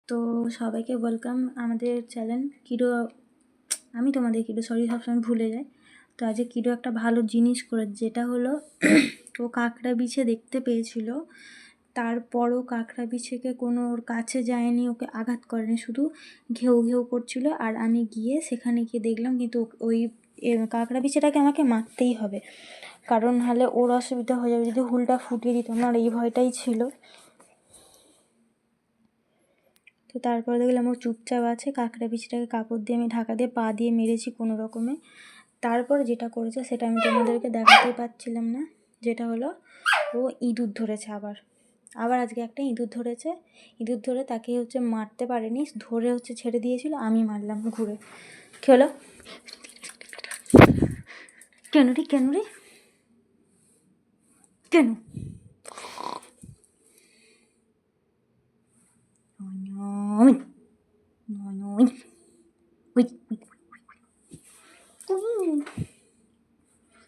তো সবাইকে ওয়েলকাম আমাদের চ্যানেল কিডো। আমি তোমাদের কিডো, সরি সবসময় ভুলে যাই। তো আজকে কিডো একটা ভালো জিনিস করে, যেটা হলো ও কাঁকড়া বিছে দেখতে পেয়েছিল, তারপরও কাঁকড়া বিছেকে কোনো ওর কাছে যায়নি, ওকে আঘাত করেনি, শুধু ঘেউ ঘেউ করছিল। আর আমি গিয়ে সেখানে গিয়ে দেখলাম, কিন্তু ওই কাঁকড়া বিছেটাকে আমাকে মারতেই হবে, কারণ নাহলে ওর অসুবিধা হয়ে যাবে যদি হুলটা ফুটিয়ে দিত। আমার এই ভয়টাই ছিল। তো তারপরে দেখলাম ও চুপচাপ আছে। কাঁকড়া বিছিটাকে কাপড় দিয়ে আমি ঢাকা দিয়ে পা দিয়ে মেরেছি কোনো রকমে। তারপরে যেটা করেছে সেটা আমি তোমাদেরকে দেখাতেই পাচ্ছিলাম না, যেটা হলো ও ইঁদুর ধরেছে। আবার আজকে একটা ইঁদুর ধরেছে। ইঁদুর ধরে তাকে মারতে পারেনি, ধরে ছেড়ে দিয়েছিল, আমি মারলাম ঘুরে। কী হলো? কেন রে কেন রে কেন?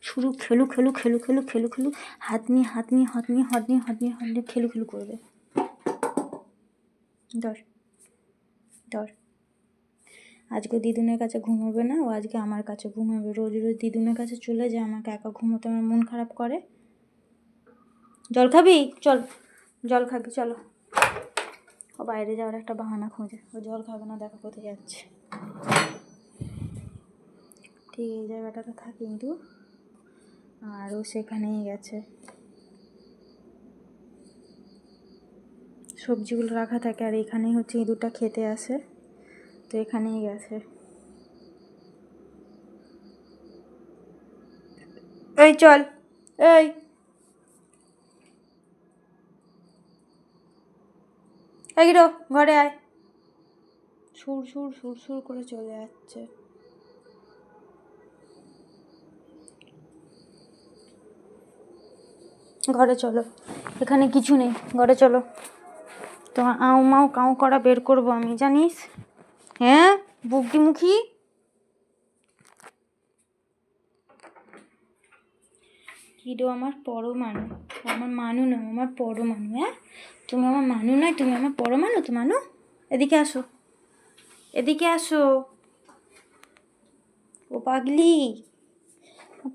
শুরু খেলু হাত নিয়ে খেলু করবে। ধর আজকে দিদুনের কাছে ঘুমাবে না, ও আজকে আমার কাছে ঘুমাবে। রোজ রোজ দিদুনের কাছে চলে যায়, আমাকে একা ঘুমোতে আমার মন খারাপ করে। জল খাবি? চল জল খাবি, চলো। ও বাইরে যাওয়ার একটা বাহানা খোঁজে, ও জল খাবে না, দেখো কোথায় যাচ্ছে। ঠিক এই জায়গাটাতে থাকে কিন্তু, আর ও সেখানেই গেছে। সবজিগুলো রাখা থাকে, আর এখানেই ইঁদুরটা খেতে আসে, তো এখানেই গেছে। এই চল, এই গিরো ঘরে আয়। সুর করে চলে যাচ্ছে। ঘরে চলো, এখানে কিছু নেই, ঘরে চলো। তো আউ মাউ কাউ করা বের করবো আমি, জানিস? হ্যাঁ, বুগিমুখী। কিডো আমার পরমাণু, আমার মানু নয়, আমার পরমাণু। হ্যাঁ, তুমি আমার মানু নয়, তুমি আমার পরমাণু। তো মানু, এদিকে আসো, এদিকে আসো। ও পাগলি,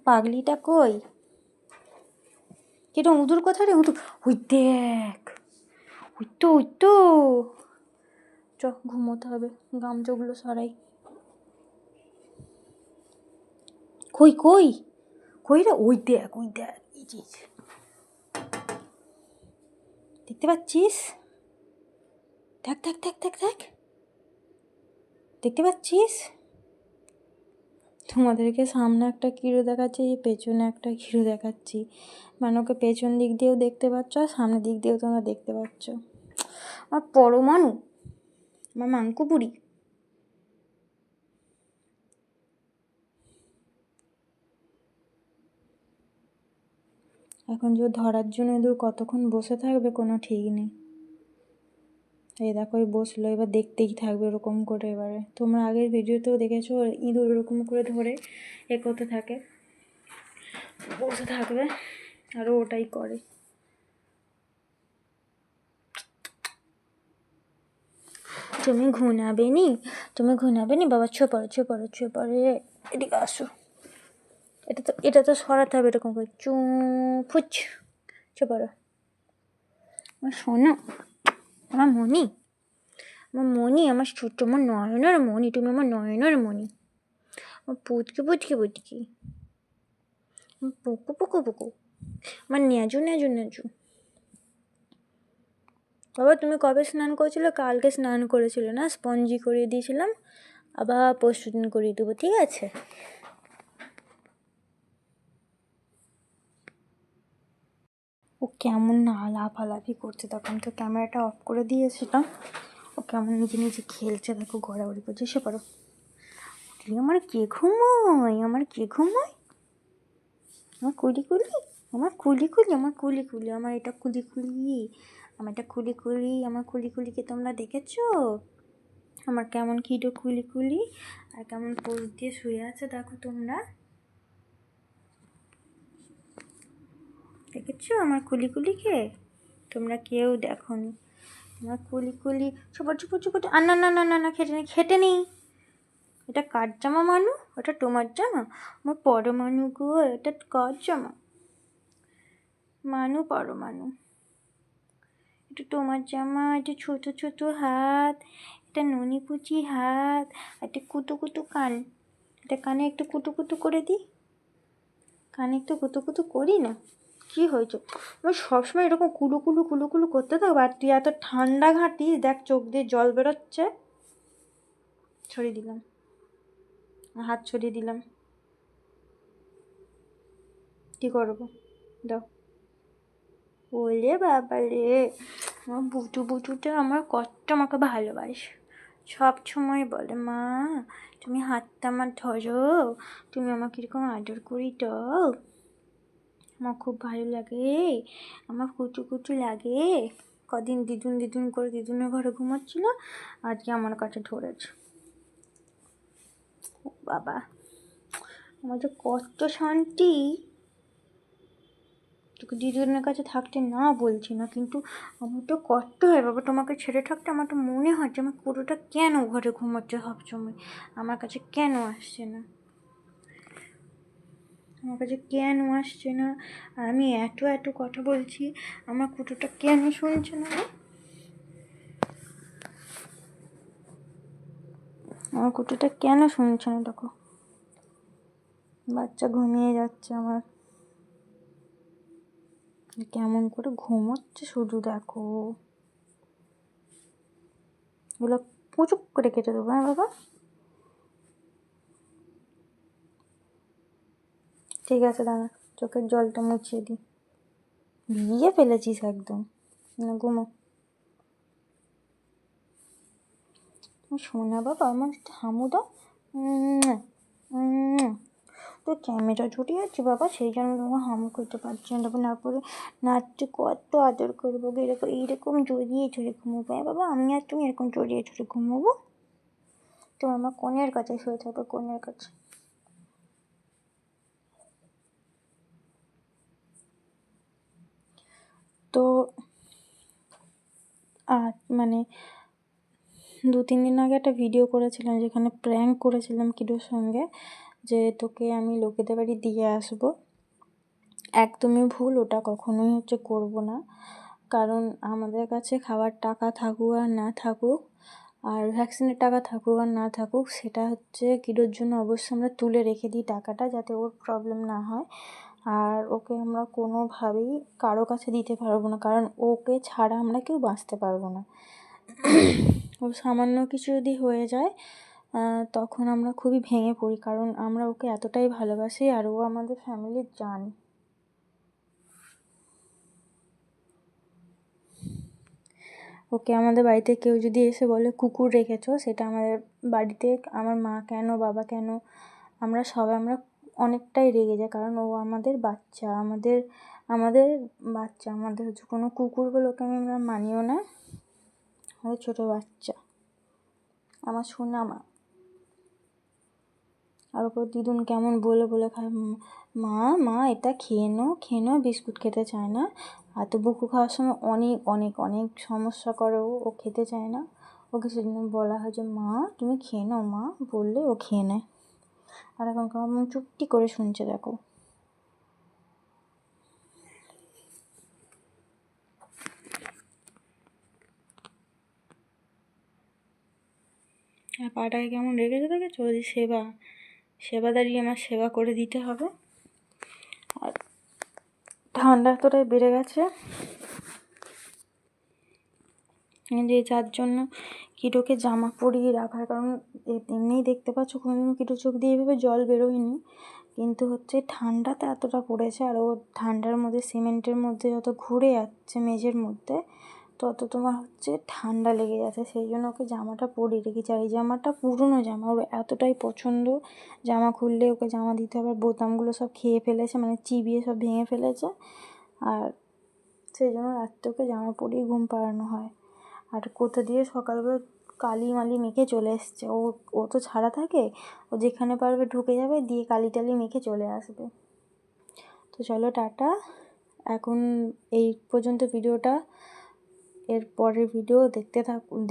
পাগলিটা কই? কিরম উদুর কোথায় রে? উদুর ওই দেখ, ওই তো চ, ঘুমোতে হবে, গামছাগুলো সরাই। কই কই কই রে? ওই দেখ এই যে, দেখতে পাচ্ছিস? দেখ দেখতে পাচ্ছিস? তোমাদেরকে সামনে একটা কিরো দেখাচ্ছি, পেছনে একটা কিরো দেখাচ্ছি। মানে ওকে পেছন দিক দিয়েও দেখতে পাচ্ছ, আর সামনের দিক দিয়েও তোমরা দেখতে পাচ্ছ। আমার পরমাণু, আমার মাংকুপুরি। এখন যে ধরার জন্য ইঁদুর কতক্ষণ বসে থাকবে কোনো ঠিক নেই। এই দেখো, ওই বসলো, এবার দেখতেই থাকবে এরকম করে। এবারে তোমরা আগের ভিডিওতেও দেখেছো, ইঁদুর এরকম করে ধরে করতে থাকে, বসে থাকবে, আরও ওটাই করে। তুমি ঘুমাবে নি বাবা? ছুঁয়ে পড়ে, এদিকে আসো। এটা তো সরাতে হবে এরকম করে, ফুচ ছুঁয়ে পড়ো। আমার শোনো, আমার মনি, আমার ছোট্ট, আমার নয়নের মনি, তুমি আমার নয়নের মনি, আমার পুচকি পুকু, আমার ন্যাজু। বাবা তুমি কবে স্নান করেছিলে? কালকে স্নান করেছিলে না? স্পঞ্জি করিয়ে দিয়েছিলাম, আবার পরশু দিন করিয়ে দেবো, ঠিক আছে? ও কেমন না লাফালাফি করছে, তখন তো ক্যামেরাটা অফ করে দিয়েছিলাম। ও কেমন নিজে খেলছে, দেখো, ঘোরাঘুরি করছে। সে পারো, আমার কে ঘুমোয়, আমার কুলি, আমার এটা কুলিকে তোমরা দেখেছো? আমার কেমন কিডো কুলি, আর কেমন পোজ দিয়ে শুয়ে আছে, দেখো তোমরা দেখেছো আমার কুলিকে? তোমরা কেউ দেখোনি, আমার কুলি কুলি চুপর চুপর চুপর আর না না না না না খেটে নেই। এটা কার জামা মানু? ওটা তোমার জামা? আমার পরমাণু গো, এটা কার জামা? মানু পরমাণু, এটা তোমার জামা। এটা ছোট ছোট হাত, এটা ননি পুচি হাত, একটা কুতু কুতু কান। এটা কানে একটু কুতু কুতু করে দিই, কানে একটু কুতু কুতু করি না? কী হয়েছে? আমি সবসময় এরকম কুলু কুলু কুলু কুলু করতে থাকবো? আর তুই এত ঠান্ডা ঘাঁটিস, দেখ চোখ দিয়ে জল বেরোচ্ছে। ছড়িয়ে দিলাম, হাত ছড়িয়ে দিলাম, কী করবো? দাও। ওলে বাবা রে, আমার বুটু বুটুটা আমার কত আমাকে ভালোবাসে। সব সময় বলে, মা তুমি হাতটা আমার ধরো, তুমি আমাকে এরকম আদর করি তো, আমার খুব ভালো লাগে, আমার কুচু কুচু লাগে। কদিন দিদুন দিদুন করে দিদুনের ঘরে ঘুমাচ্ছিল, আজকে আমার কাছে ধরেছে। বাবা, আমার যে কত শান্তি। তোকে দিদুনের কাছে থাকতে না বলছি না, কিন্তু আমার তো কষ্ট হয় বাবা তোমাকে ছেড়ে থাকতে। আমার তো মনে হয় যে আমার কুকুরটা কেন ঘরে ঘুমাচ্ছে সবসময়, আমার কাছে কেন আসছে না, আমার কাছে কেন আসছে না? আর আমি এত এত কথা বলছি, আমার কুকুরটা কেন শুনছে না? আমার কুকুরটা কেন শুনছে না? দেখো বাচ্চা ঘুমিয়ে যাচ্ছে আমার, কেমন করে ঘুমোচ্ছে শুধু দেখো। এগুলো পুচুক করে কেটে দেবো, হ্যাঁ বাবা? ঠিক আছে দাঁড়া, চোখের জলটা মুছিয়ে দিই। ভিজিয়ে ফেলেছিস একদম, না ঘুমো। শোনা বাবা আমার হামুদা, তো ক্যামেরা জুড়ে আছে বাবা, সেই জন্য তোমার হামু করতে পারছি না। তারপর না করে নাচতে কত আদর করবো, এরকম এইরকম জড়িয়ে ঝরে ঘুমোবো। হ্যাঁ বাবা, আমি আর তুমি এরকম জড়িয়ে ঝরে ঘুমোবো। তো আমার কোণের কাছে শুয়ে থাকবে, কোণের কাছে। তো আর মানে 2-3 দিন আগে একটা ভিডিও করেছিলাম, যেখানে প্র্যাঙ্ক করেছিলাম কিডোর সঙ্গে, যে তোকে আমি লোকেদের বাড়ি দিয়ে আসবো। একদমই ভুল, ওটা কখনোই করবো না। কারণ আমাদের কাছে খাওয়ার টাকা থাকুক আর না থাকুক, আর ভ্যাকসিনের টাকা থাকুক আর না থাকুক, সেটা কিডোর জন্য অবশ্যই আমরা তুলে রেখে দিই টাকাটা, যাতে ওর প্রবলেম না হয়। আর ওকে আমরা কোনোভাবেই কারো কাছে দিতে পারবো না, কারণ ওকে ছাড়া আমরা কেউ বাঁচতে পারবো না। ও সামান্য কিছু যদি হয়ে যায়, তখন আমরা খুবই ভেঙে পড়ি, কারণ আমরা ওকে এতটাই ভালোবাসি, আর ও আমাদের ফ্যামিলির জান। ওকে আমাদের বাড়িতে কেউ যদি এসে বলে কুকুর রেখেছো, সেটা আমাদের বাড়িতে আমার মা কেন, বাবা কেন, আমরা অনেকটাই রেগে যাই, কারণ ও আমাদের বাচ্চা, আমাদের বাচ্চা, আমাদের কোনো কুকুর বলে ওকে আমরা মানিও না। আমাদের ছোটো বাচ্চা, আমার সোনা মা। আর ওপর দিদুন কেমন বলে বলে খায়, মা মা এটা খেয়ে নাও, বিস্কুট খেতে চায় না। আর তো বুকু খাওয়ার সময় অনেক অনেক অনেক সমস্যা করে, ও খেতে চায় না। ওকে সেদিন বলা হয় যে মা তুমি খেয়ে নাও, মা বললে ও খেয়ে নেয়। আর এখন কেমন চুপটি করে শুনছে দেখো। আর পাটাকে কেমন রেখেছে দেখেছো? ওই সেবাদারি আমার সেবা করে দিতে হবে। আর ঠান্ডা এতটাই বেড়ে গেছে যে, যার জন্য কিটোকে জামা পরিয়ে রাখার, কারণ এমনিই দেখতে পাচ্ছ কোনোদিনও কিটো চোখ দিয়ে এভাবে জল বেরোয়নি, কিন্তু ঠান্ডাতে এতটা পড়েছে। আর ও ঠান্ডার মধ্যে সিমেন্টের মধ্যে যত ঘুরে যাচ্ছে মেঝের মধ্যে, তত তোমার ঠান্ডা লেগে যাচ্ছে। সেই জন্য ওকে জামাটা পরিয়ে রেখেছি। আর এই জামাটা পুরনো জামা, ওর এতটাই পছন্দ, জামা খুললে ওকে জামা দিতে হবে। বোতামগুলো সব খেয়ে ফেলেছে, মানে চিবিয়ে সব ভেঙে ফেলেছে। আর সেই জন্য রাত্রে ওকে জামা পরিয়ে ঘুম পাড়ানো হয়। আর কোথা দিয়ে সকালবেলা কালি মালি মেখে চলে এসছে। ও তো ছাড়া থাকে, ও যেখানে পারবে ঢুকে যাবে, দিয়ে কালি টালি মেখে চলে আসবে। তো চলো টাটা, এখন এই পর্যন্ত ভিডিওটা এর পরের ভিডিও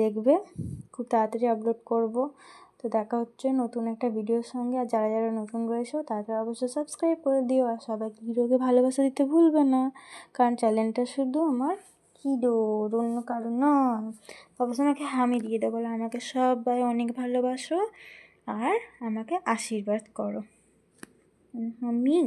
দেখবে, খুব তাড়াতাড়ি আপলোড করব। তো দেখা হচ্ছে নতুন একটা ভিডিওর সঙ্গে। আর যারা যারা নতুন রয়েছে তারা অবশ্যই সাবস্ক্রাইব করে দিও, আর সবাইকে হিরোকে ভালোবাসা দিতে ভুলবে না, কারণ চ্যানেলটা শুধু আমার হিরোর, অন্য কারণ নয়। অবশ্যই আমাকে হামি দিয়ে দেবো, বলো আমাকে সবাই অনেক ভালোবাসো আর আমাকে আশীর্বাদ করো। হামি।